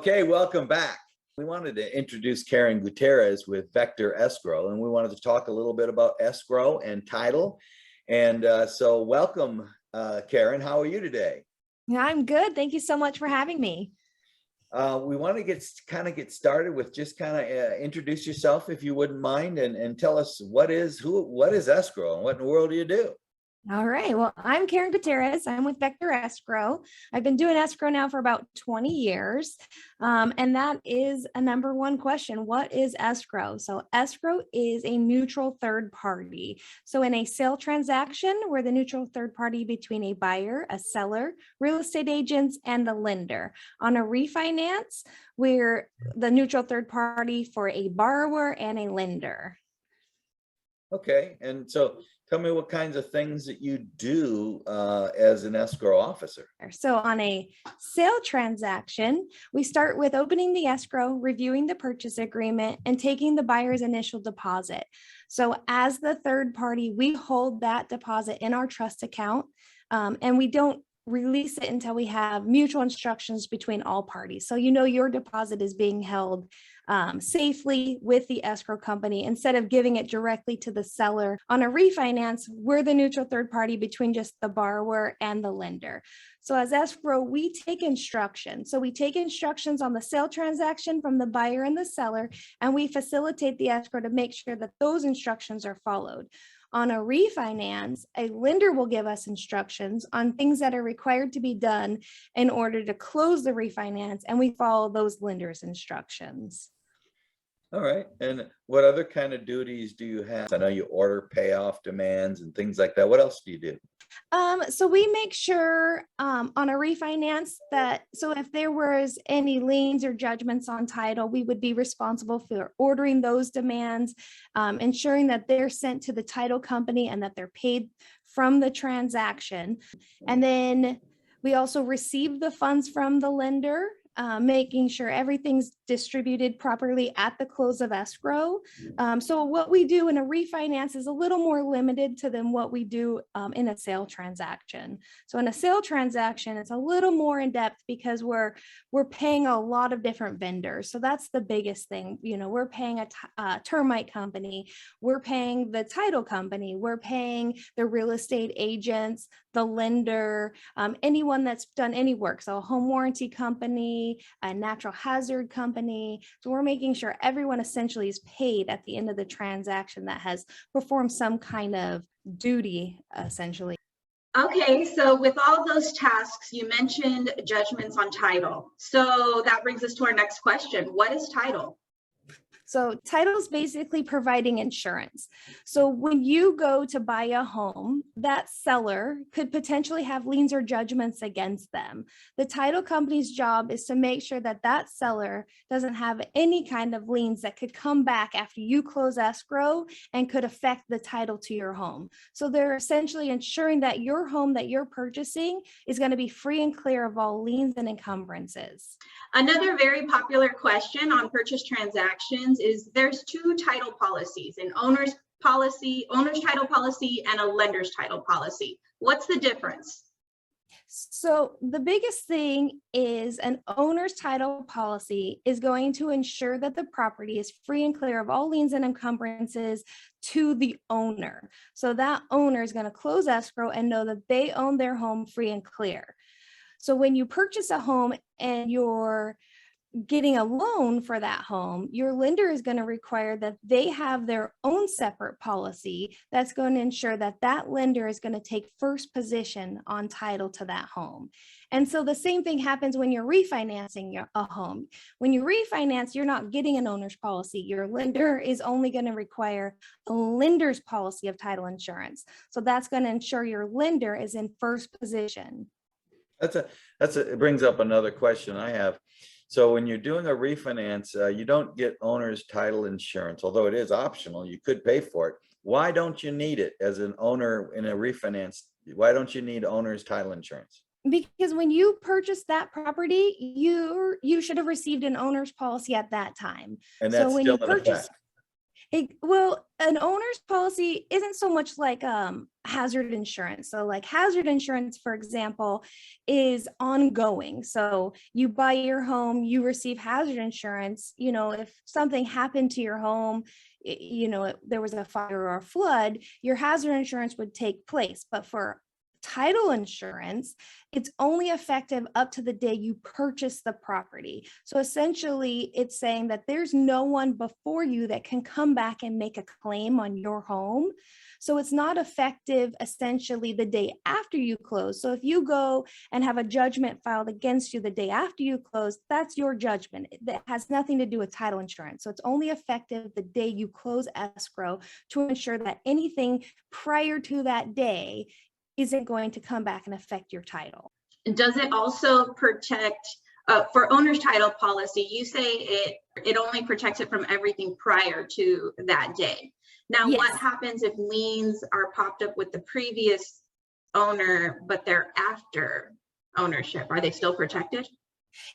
Okay, welcome back. We wanted to introduce Karen Gutierrez with Vector Escrow, and we wanted to talk a little bit about escrow and title. And so welcome, Karen. How are you today? Yeah, I'm good. Thank you so much for having me. We want to get started with just introduce yourself, if you wouldn't mind, and tell us what is escrow and what in the world do you do? All right. Well, I'm Karen Gutierrez. I'm with Vector Escrow. I've been doing escrow now for about 20 years. And that is a number one question. What is escrow? So escrow is a neutral third party. So in a sale transaction, we're the neutral third party between a buyer, a seller, real estate agents, and the lender. On a refinance, we're the neutral third party for a borrower and a lender. Okay, and so tell me what kinds of things that you do as an escrow officer. So on a sale transaction, we start with opening the escrow, reviewing the purchase agreement, and taking the buyer's initial deposit. So as the third party, we hold that deposit in our trust account, and we don't release it until we have mutual instructions between all parties. So you know your deposit is being held safely with the escrow company instead of giving it directly to the seller. On a refinance, we're the neutral third party between just the borrower and the lender. So as escrow, we take instructions. So we take instructions on the sale transaction from the buyer and the seller, and we facilitate the escrow to make sure that those instructions are followed. On a refinance, a lender will give us instructions on things that are required to be done in order to close the refinance, and we follow those lenders' instructions. All right. And what other kind of duties do you have? I know you order payoff demands and things like that. What else do you do? So we make sure on a refinance that, so if there was any liens or judgments on title, we would be responsible for ordering those demands, ensuring that they're sent to the title company and that they're paid from the transaction. And then we also receive the funds from the lender, making sure everything's distributed properly at the close of escrow. So what we do in a refinance is a little more limited than what we do in a sale transaction. So in a sale transaction, it's a little more in depth because we're paying a lot of different vendors. So that's the biggest thing. You know, we're paying a termite company, we're paying the title company, we're paying the real estate agents, the lender, anyone that's done any work. So a home warranty company, a natural hazard company. So we're making sure everyone essentially is paid at the end of the transaction that has performed some kind of duty, essentially. Okay, so with all those tasks, you mentioned judgments on title. So that brings us to our next question. What is title? So title is basically providing insurance. So when you go to buy a home, that seller could potentially have liens or judgments against them. The title company's job is to make sure that that seller doesn't have any kind of liens that could come back after you close escrow and could affect the title to your home. So they're essentially ensuring that your home that you're purchasing is going to be free and clear of all liens and encumbrances. Another very popular question on purchase transactions is there's two title policies, an owner's title policy, and a lender's title policy. What's the difference? So the biggest thing is an owner's title policy is going to ensure that the property is free and clear of all liens and encumbrances to the owner. So that owner is going to close escrow and know that they own their home free and clear. So when you purchase a home and you're getting a loan for that home, your lender is going to require that they have their own separate policy that's going to ensure that that lender is going to take first position on title to that home. And so the same thing happens when you're refinancing a home. When you refinance, you're not getting an owner's policy. Your lender is only going to require a lender's policy of title insurance. So that's going to ensure your lender is in first position. It brings up another question I have. So when you're doing a refinance, you don't get owner's title insurance, although it is optional. You could pay for it. Why don't you need it as an owner in a refinance? Why don't you need owner's title insurance? Because when you purchased that property, you should have received an owner's policy at that time. And that's so when still you in purchase, effect. Well, an owner's policy isn't so much like hazard insurance. So like hazard insurance, for example, is ongoing. So you buy your home, you receive hazard insurance. If something happened to your home, there was a fire or a flood, your hazard insurance would take place. But for title insurance, it's only effective up to the day you purchase the property. So essentially, it's saying that there's no one before you that can come back and make a claim on your home. So it's not effective essentially the day after you close. So if you go and have a judgment filed against you the day after you close, that's your judgment. That has nothing to do with title insurance. So it's only effective the day you close escrow to ensure that anything prior to that day isn't going to come back and affect your title. Does it also protect, for owner's title policy, you say it only protects it from everything prior to that day. Now, Yes. What happens if liens are popped up with the previous owner, but they're after ownership? Are they still protected?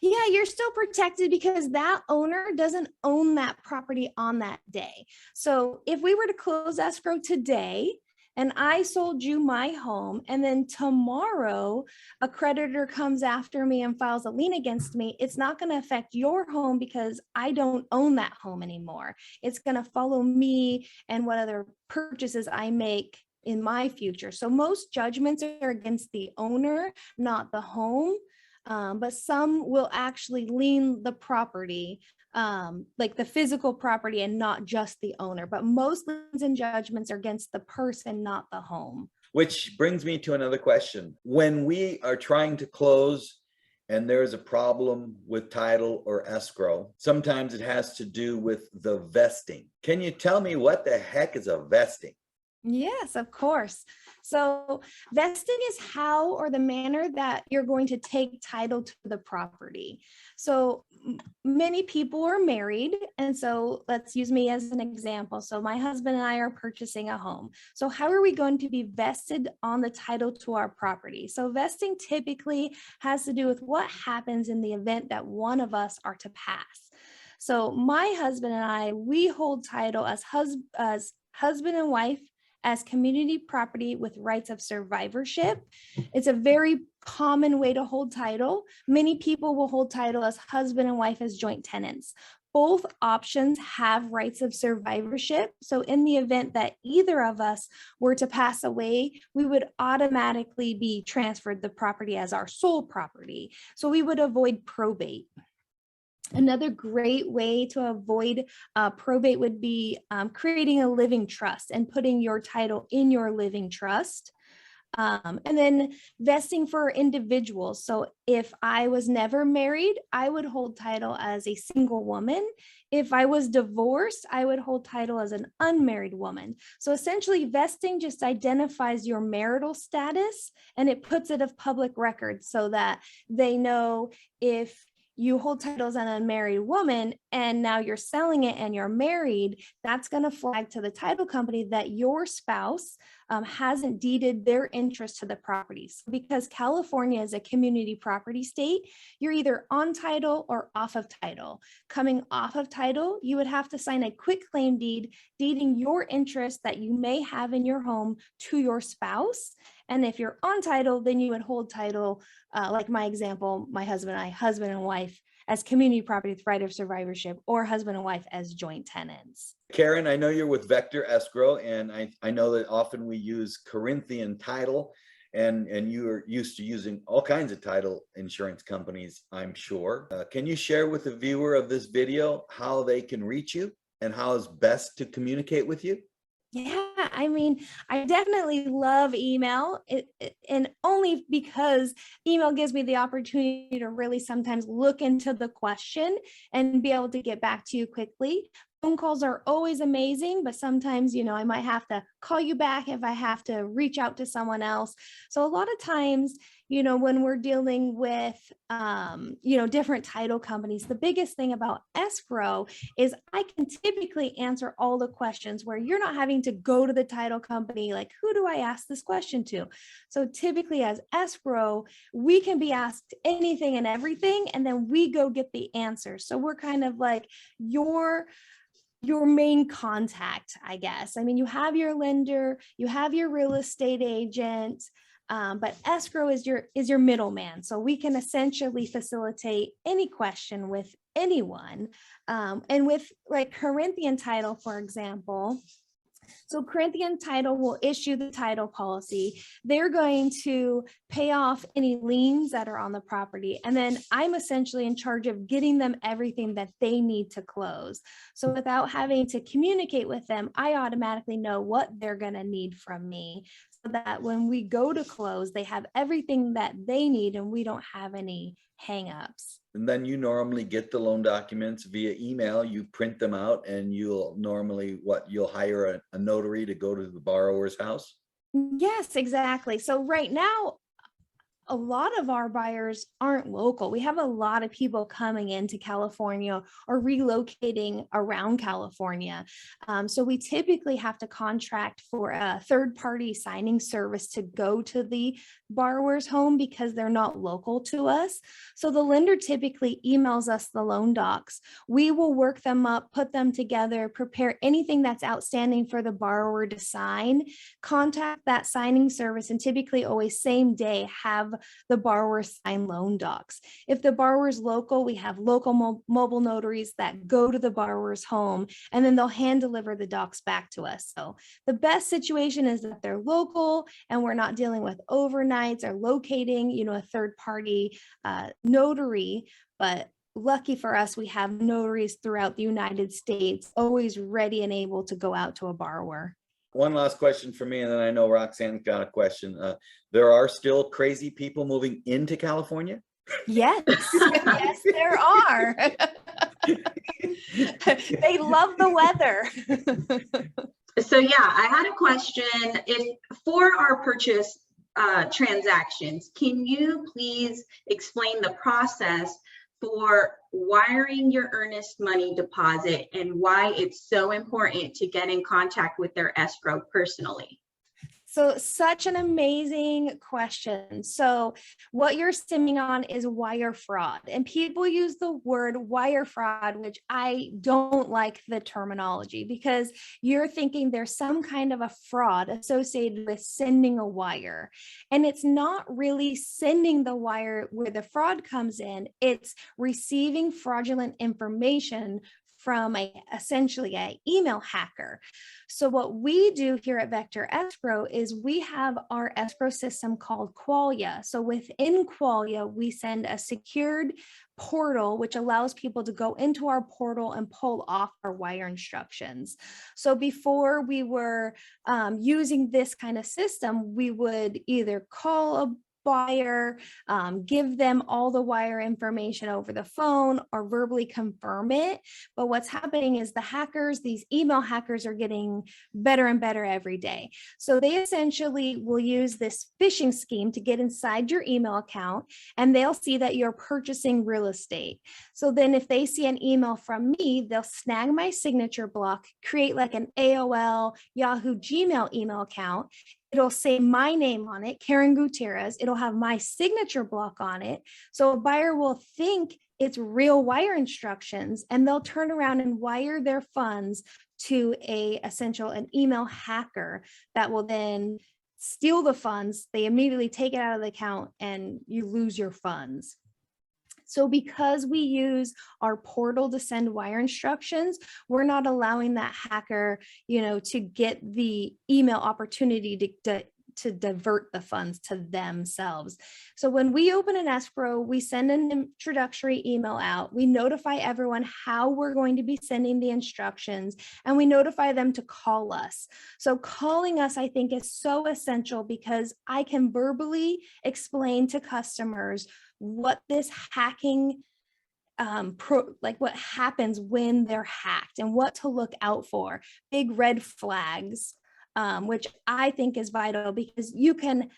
Yeah, you're still protected because that owner doesn't own that property on that day. So if we were to close escrow today, and I sold you my home, and then tomorrow a creditor comes after me and files a lien against me, it's not going to affect your home because I don't own that home anymore. It's going to follow me and what other purchases I make in my future. So most judgments are against the owner, not the home. But some will actually lien the property, like the physical property, and not just the owner. But most liens and judgments are against the person, not the home. Which brings me to another question. When we are trying to close and there's a problem with title or escrow, sometimes it has to do with the vesting. Can you tell me what the heck is a vesting? Yes, of course. So vesting is how or the manner that you're going to take title to the property. So many people are married. And so let's use me as an example. So my husband and I are purchasing a home. So how are we going to be vested on the title to our property? So vesting typically has to do with what happens in the event that one of us are to pass. So my husband and I, we hold title as husband and wife, as community property with rights of survivorship. It's a very common way to hold title. Many people will hold title as husband and wife as joint tenants. Both options have rights of survivorship. So in the event that either of us were to pass away, we would automatically be transferred the property as our sole property. So we would avoid probate. Another great way to avoid probate would be creating a living trust and putting your title in your living trust. And then vesting for individuals. So if I was never married, I would hold title as a single woman. If I was divorced, I would hold title as an unmarried woman. So essentially, vesting just identifies your marital status and it puts it of public record so that they know if you hold title as an unmarried woman and now you're selling it and you're married, that's going to flag to the title company that your spouse hasn't deeded their interest to the property. So because California is a community property state, you're either on title or off of title. Coming off of title, you would have to sign a quitclaim deed deeding your interest that you may have in your home to your spouse. And if you're on title, then you would hold title, like my example, my husband and I, husband and wife, as community property with right of survivorship, or husband and wife as joint tenants. Karen, I know you're with Vector Escrow, and I know that often we use Corinthian title, and you are used to using all kinds of title insurance companies, I'm sure. Can you share with the viewer of this video how they can reach you and how it's best to communicate with you? Yeah, I mean, I definitely love email, and only because email gives me the opportunity to really sometimes look into the question and be able to get back to you quickly. Phone calls are always amazing, but sometimes, I might have to call you back if I have to reach out to someone else. So a lot of times, when we're dealing with, different title companies, the biggest thing about escrow is I can typically answer all the questions where you're not having to go to the title company, like, who do I ask this question to? So typically as escrow, we can be asked anything and everything, and then we go get the answer. So we're kind of like your your main contact, I guess. I mean, you have your lender, you have your real estate agent, but escrow is your middleman. So we can essentially facilitate any question with anyone. And with like Corinthian title, for example, so Corinthian title will issue the title policy. They're going to pay off any liens that are on the property. And then I'm essentially in charge of getting them everything that they need to close. So without having to communicate with them, I automatically know what they're going to need from me, so that when we go to close, they have everything that they need and we don't have any hangups. And then you normally get the loan documents via email, you print them out, and you'll normally, you'll hire a notary to go to the borrower's house? Yes, exactly. So right now, a lot of our buyers aren't local. We have a lot of people coming into California or relocating around California. So we typically have to contract for a third-party signing service to go to the borrower's home because they're not local to us. So the lender typically emails us the loan docs. We will work them up, put them together, prepare anything that's outstanding for the borrower to sign, contact that signing service, and typically always same day have the borrower sign loan docs. If the borrower's local, we have local mobile notaries that go to the borrower's home, and then they'll hand deliver the docs back to us. So the best situation is that they're local and we're not dealing with overnights or locating, a third party notary. But lucky for us, we have notaries throughout the United States, always ready and able to go out to a borrower. One last question for me, and then I know Roxanne's got a question. There are still crazy people moving into California? Yes, yes, there are. They love the weather. So yeah, I had a question. If for our purchase transactions, can you please explain the process for wiring your earnest money deposit and why it's so important to get in contact with their escrow personally? So such an amazing question. So what you're stemming on is wire fraud, and people use the word wire fraud, which I don't like the terminology, because you're thinking there's some kind of a fraud associated with sending a wire. And it's not really sending the wire where the fraud comes in. It's receiving fraudulent information from essentially an email hacker. So what we do here at Vector Escrow is we have our escrow system called Qualia. So within Qualia, we send a secured portal, which allows people to go into our portal and pull off our wire instructions. So before we were using this kind of system, we would either call a buyer, give them all the wire information over the phone, or verbally confirm it. But what's happening is these email hackers are getting better and better every day. So they essentially will use this phishing scheme to get inside your email account, and they'll see that you're purchasing real estate. So then if they see an email from me, they'll snag my signature block, create like an AOL, Yahoo, Gmail email account. It'll say my name on it, Karen Gutierrez. It'll have my signature block on it. So a buyer will think it's real wire instructions, and they'll turn around and wire their funds to an email hacker that will then steal the funds. They immediately take it out of the account and you lose your funds. So because we use our portal to send wire instructions, we're not allowing that hacker, to get the email opportunity to divert the funds to themselves. So when we open an escrow, we send an introductory email out. We notify everyone how we're going to be sending the instructions, and we notify them to call us. So calling us, I think, is so essential, because I can verbally explain to customers what this hacking what happens when they're hacked and what to look out for, big red flags, which I think is vital, because you can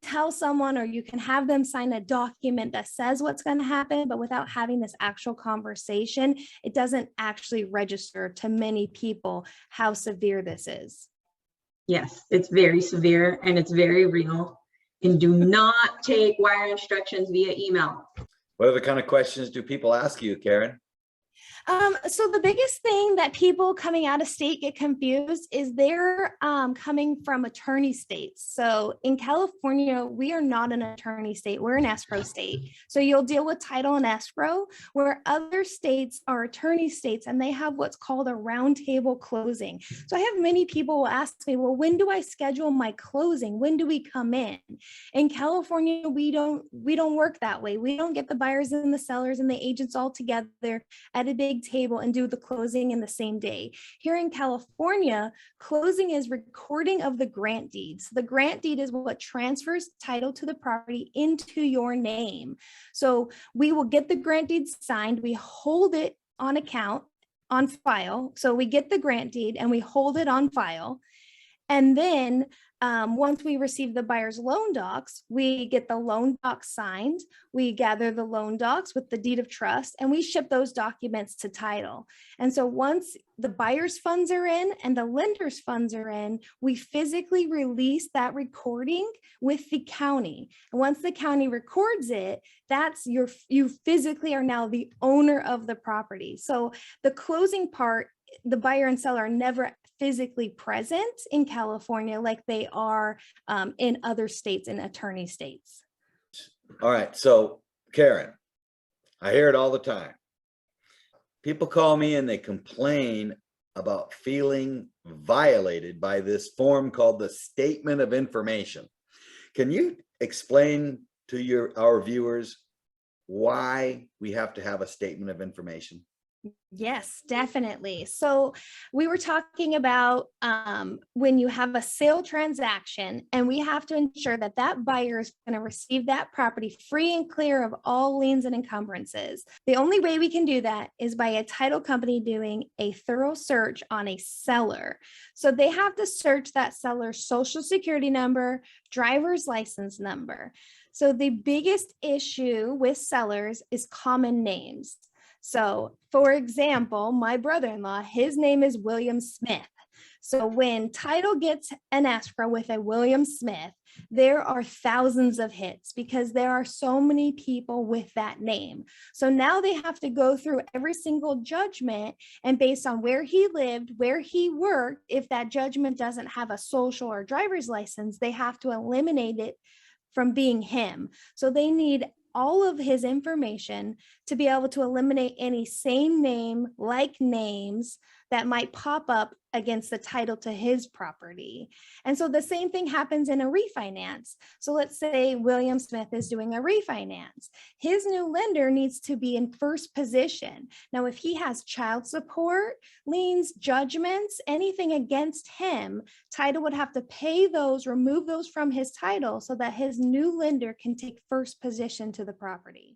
tell someone, or you can have them sign a document that says what's going to happen, but without having this actual conversation, it doesn't actually register to many people how severe this is. Yes, it's very severe and it's very real. And do not take wire instructions via email. What other kind of questions do people ask you, Karen? So the biggest thing that people coming out of state get confused is they're coming from attorney states. So in California, we are not an attorney state, we're an escrow state. So you'll deal with title and escrow, where other states are attorney states and they have what's called a roundtable closing. So I have many people will ask me, well, when do I schedule my closing? When do we come in? In California, we don't work that way. We don't get the buyers and the sellers and the agents all together at a big table and do the closing in the same day. Here in California, closing is recording of the grant deeds. The grant deed is what transfers title to the property into your name. So we will get the grant deed signed, we hold it on account, on file. So we get the grant deed and we hold it on file. And then once we receive the buyer's loan docs, we get the loan docs signed, we gather the loan docs with the deed of trust, and we ship those documents to title. And so once the buyer's funds are in and the lender's funds are in, we physically release that recording with the county. And once the county records it, that's you physically are now the owner of the property. So the closing part, the buyer and seller are never physically present in California like they are in other states and attorney states. All right. So Karen, I hear it all the time. People call me and they complain about feeling violated by this form called the Statement of Information. Can you explain to our viewers why we have to have a statement of information? Yes, definitely. So we were talking about when you have a sale transaction and we have to ensure that that buyer is going to receive that property free and clear of all liens and encumbrances. The only way we can do that is by a title company doing a thorough search on a seller. So they have to search that seller's social security number, driver's license number. So the biggest issue with sellers is common names. So for example, my brother-in-law, his name is William Smith. So when title gets an escrow with a William Smith, there are thousands of hits because there are so many people with that name. So now they have to go through every single judgment, and based on where he lived, where he worked, if that judgment doesn't have a social or driver's license, they have to eliminate it from being him. So they need all of his information to be able to eliminate any same name, like names that might pop up against the title to his property. And so the same thing happens in a refinance. So let's say William Smith is doing a refinance. His new lender needs to be in first position. Now, if he has child support, liens, judgments, anything against him, title would have to pay those, remove those from his title so that his new lender can take first position to the property.